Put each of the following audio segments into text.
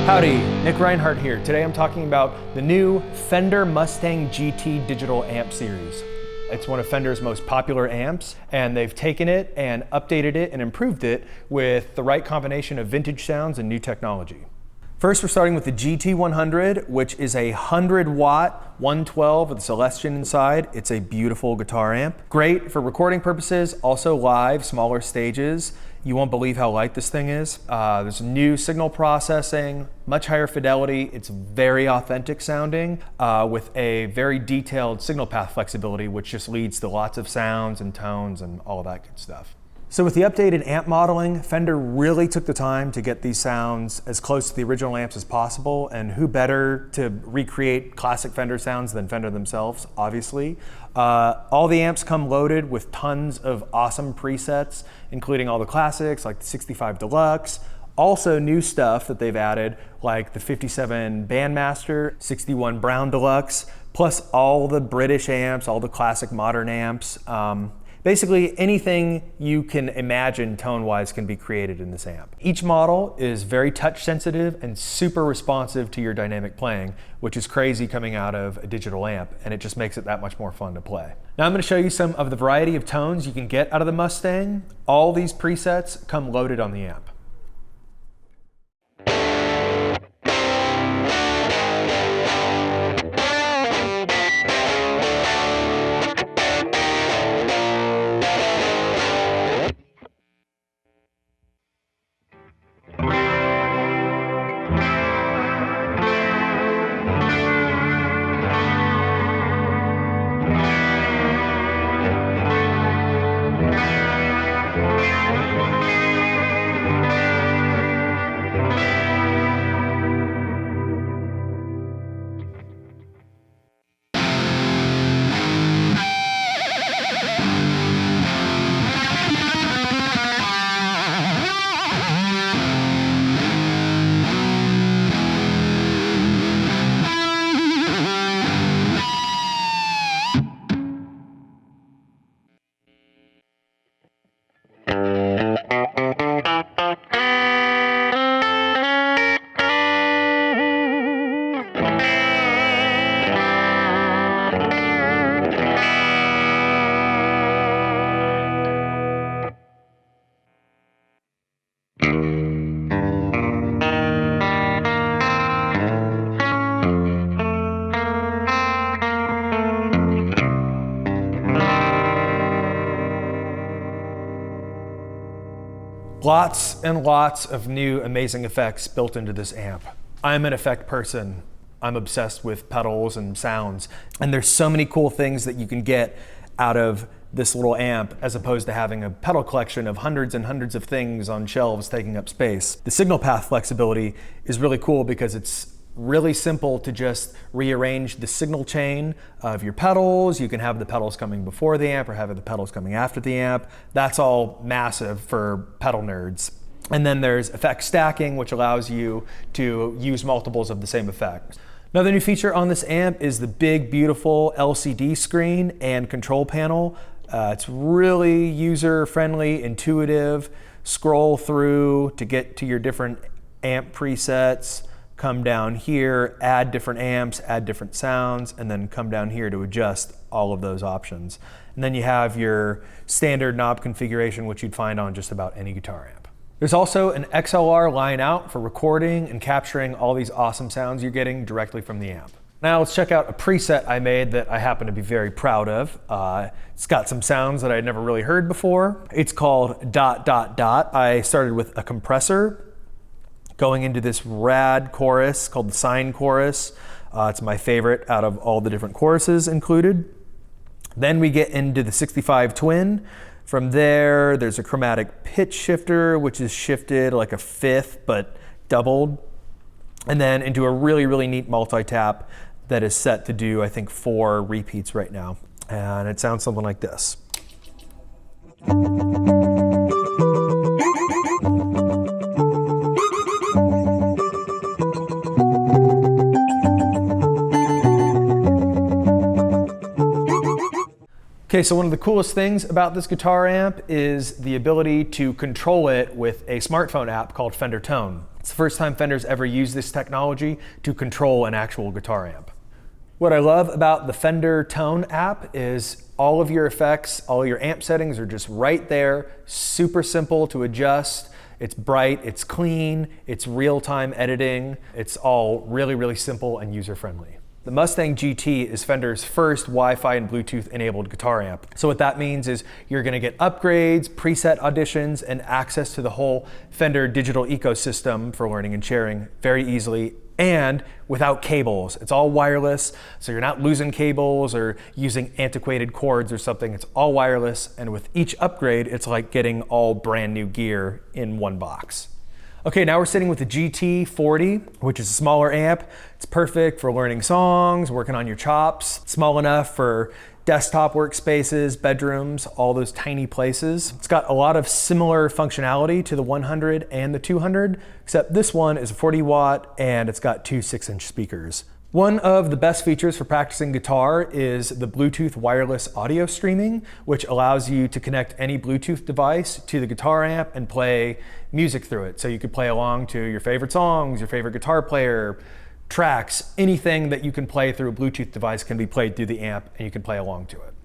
Howdy, Nick Reinhart here. Today I'm talking about the new Fender Mustang GT digital amp series. It's one of Fender's most popular amps, and they've taken it and updated it and improved it with the right combination of vintage sounds and new technology. First, we're starting with the GT100, which is a 100-watt 112 with a Celestion inside. It's a beautiful guitar amp. Great for recording purposes, also live, smaller stages. You won't believe how light this thing is. There's new signal processing, much higher fidelity. It's very authentic sounding with a very detailed signal path flexibility, which just leads to lots of sounds and tones and all of that good stuff. So with the updated amp modeling, Fender really took the time to get these sounds as close to the original amps as possible, and who better to recreate classic Fender sounds than Fender themselves, obviously. All the amps come loaded with tons of awesome presets, including all the classics like the 65 Deluxe, also new stuff that they've added like the 57 Bandmaster, 61 Brown Deluxe, plus all the British amps, all the classic modern amps. Basically, anything you can imagine tone-wise can be created in this amp. Each model is very touch-sensitive and super responsive to your dynamic playing, which is crazy coming out of a digital amp, and it just makes it that much more fun to play. Now I'm going to show you some of the variety of tones you can get out of the Mustang. All these presets come loaded on the amp. Lots and lots of new amazing effects built into this amp. I'm an effect person. I'm obsessed with pedals and sounds, and there's so many cool things that you can get out of this little amp as opposed to having a pedal collection of hundreds and hundreds of things on shelves taking up space. The signal path flexibility is really cool because it's really simple to just rearrange the signal chain of your pedals. You can have the pedals coming before the amp or have the pedals coming after the amp. That's all massive for pedal nerds. And then there's effect stacking, which allows you to use multiples of the same effect. Another new feature on this amp is the big, beautiful LCD screen and control panel. It's really user-friendly, intuitive. Scroll through to get to your different amp presets. Come down here, add different amps, add different sounds, and then come down here to adjust all of those options. And then you have your standard knob configuration, which you'd find on just about any guitar amp. There's also an XLR line out for recording and capturing all these awesome sounds you're getting directly from the amp. Now let's check out a preset I made that I happen to be very proud of. It's got some sounds that I'd never really heard before. It's called ... I started with a compressor, going into this rad chorus called the Sine Chorus. It's my favorite out of all the different choruses included. Then we get into the 65 Twin. From there, there's a chromatic pitch shifter, which is shifted like a fifth, but doubled. And then into a really, really neat multi-tap that is set to do, I think, 4 repeats right now. And it sounds something like this. Okay, so one of the coolest things about this guitar amp is the ability to control it with a smartphone app called Fender Tone. It's It's the first time Fender's ever used this technology to control an actual guitar amp. What I love about the Fender Tone app is all of your effects, all your amp settings are just right there, super simple to adjust. It's bright, it's clean, it's real-time editing. It's all really, really simple and user-friendly. The Mustang GT is Fender's first Wi-Fi and Bluetooth enabled guitar amp. So what that means is you're gonna get upgrades, preset auditions, and access to the whole Fender digital ecosystem for learning and sharing very easily and without cables. It's all wireless, so you're not losing cables or using antiquated cords or something. It's all wireless, and with each upgrade, it's like getting all brand new gear in one box. Okay, now we're sitting with the GT40, which is a smaller amp. It's perfect for learning songs, working on your chops. It's small enough for desktop workspaces, bedrooms, all those tiny places. It's got a lot of similar functionality to the 100 and the 200, except this one is a 40 watt and it's got two 6-inch speakers. One of the best features for practicing guitar is the Bluetooth wireless audio streaming, which allows you to connect any Bluetooth device to the guitar amp and play music through it. So you could play along to your favorite songs, your favorite guitar player, tracks, anything that you can play through a Bluetooth device can be played through the amp and you can play along to it.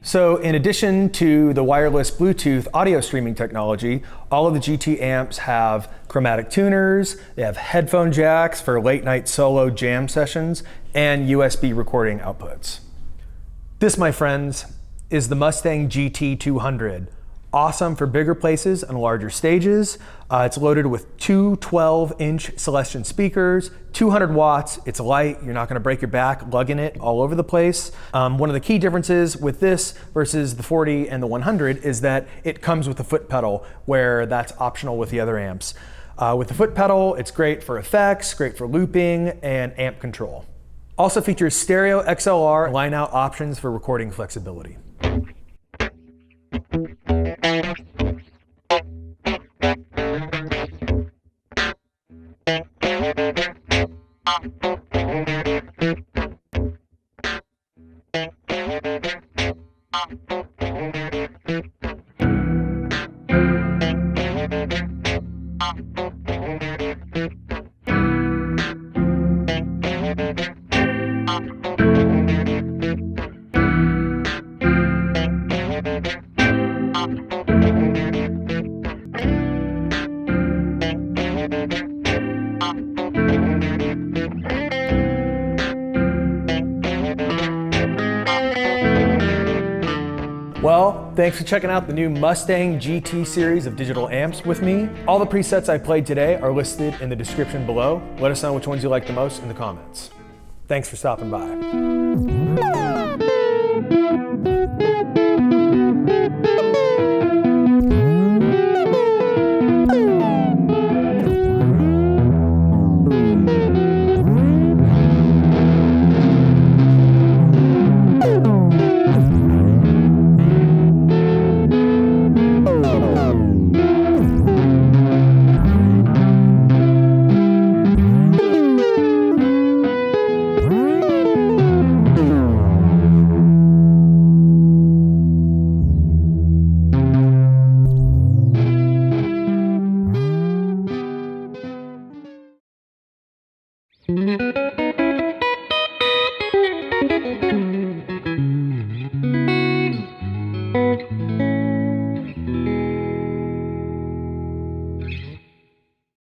So in addition to the wireless Bluetooth audio streaming technology, all of the GT amps have chromatic tuners, they have headphone jacks for late night solo jam sessions, and USB recording outputs. This, my friends, is the Mustang GT200. Awesome for bigger places and larger stages. It's loaded with two 12-inch Celestion speakers, 200 watts. It's light. You're not going to break your back lugging it all over the place. One of the key differences with this versus the 40 and the 100 is that it comes with a foot pedal, where that's optional with the other amps. With the foot pedal, it's great for effects, great for looping, and amp control. Also features stereo XLR line-out options for recording flexibility. Well, thanks for checking out the new Mustang GT series of digital amps with me. All the presets I played today are listed in the description below. Let us know which ones you like the most in the comments. Thanks for stopping by. Thank you.